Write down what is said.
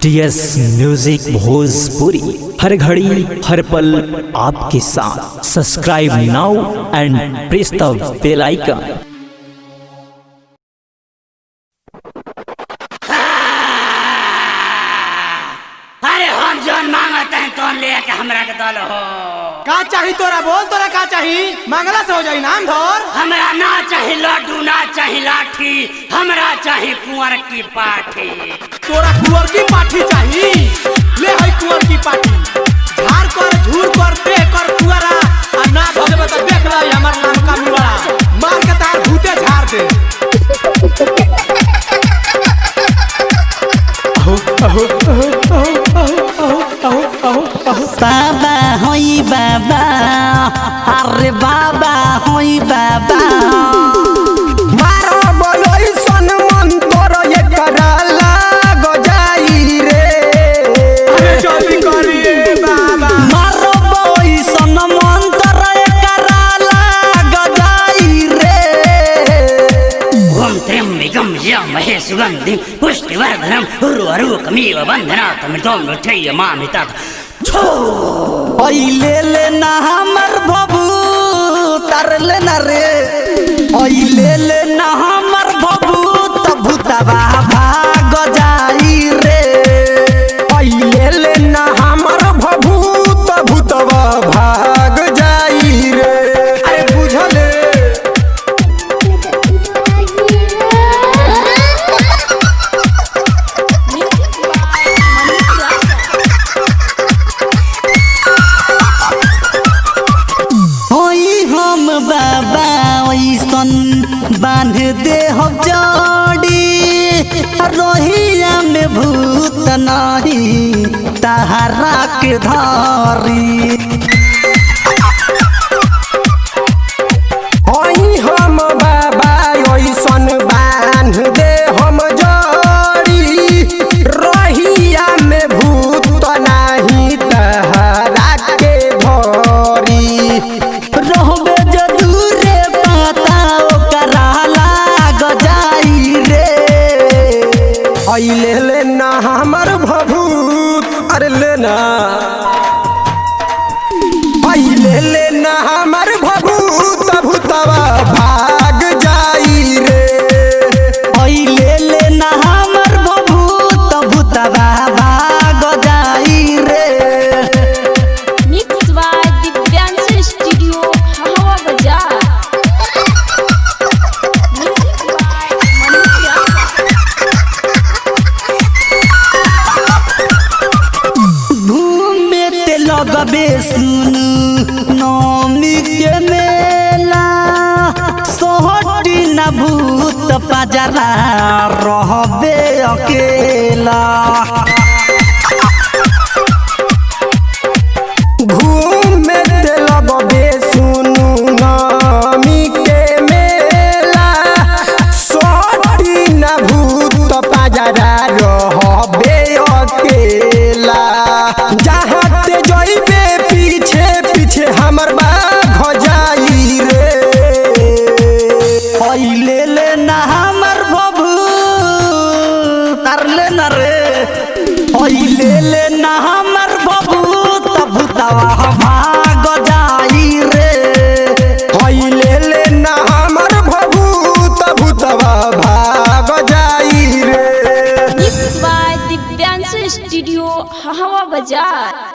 DS music Bhojpuri, हर घड़ी हर पल आपके साथ। Subscribe now and press the bell icon. अरे हम जोन मांगते हैं तो ले के हमरा के दल हो। का चाही तोरा? बोल तोरा का चाही? मांगला से हो जाई नाम धर। हमरा ना चाही लड्डू, ना चाही लाठी, हमरा चाही कुंवर की पाठी। तोरा कुंवर की पाठी चाही? ले हई कुंवर की पाठी। झाड़ कर, झूर कर, पे कर कुंवरा आ ना भगवे त देख लै हमर नाम का मुआ मार के तार भूते झाड़ दे। बाबा होई बाबा, अरे बाबा होई बाबा। मारो बोलोई सन मन तोर ये कराला गजाई रे। अरे जल्दी करिए बाबा। मारो बोई सन मन तोर ये कराला गजाई रे। ओम त्र्यंबकं यमहे सुगंधिं पुष्टिवर्धनम् उर्वारुकमिव बन्धनात् मृत्युंजयमामृतात्। ओई ले ले ना हमर भभू तरले न रे। ओई ले ले ना हमर भभू त भूतवा भाग जाई रे। ओई ले ले ना हमर भभू त भूतवा भाग जाई रे। अरे बुझले बाबा ओइसन बांध दे हो जड़ी, रोहिया में भूत नहीं तहरा के धारी। ओई हम बाबा ओइसन बांध दे हम जड़ी, रोहिया में भूत नहीं तहरा के धारी। रहबे जदूरे पाता ओकरा लाग जाई रे। ओई ले ले ना हमर भभूत, अरे ले ना। ओई ले ले ना हमर भभूत भूतवा भाग जाई रे। ओई ले ले ना हमर भभूत भूतवा भाग जाई रे। मिक्स बाय दिव्यांश स्टूडियो हवा बाजार। Music by Manish. घूमे ते लगबे सुनु नौमी के मेला, सोहटी न भूत पजरा रहबे अकेला। घूमे ते लगबे सुनु नामी के मेला, सोटी न भूत पाजरा रहबे अकेला। जहाँ ते जइबे पीछे पीछे हमर बाघ जाई रे। ओई ले ले ना हमर भभू तरले न रे। ओई ले ले ना हमर भभू त भूतवा भाग जाई रे। ओई ले ले ना हमर भभूत भूतवा भाग जाई रे। मिक्स बाय दिव्यांश स्टूडियो हवा बाजार।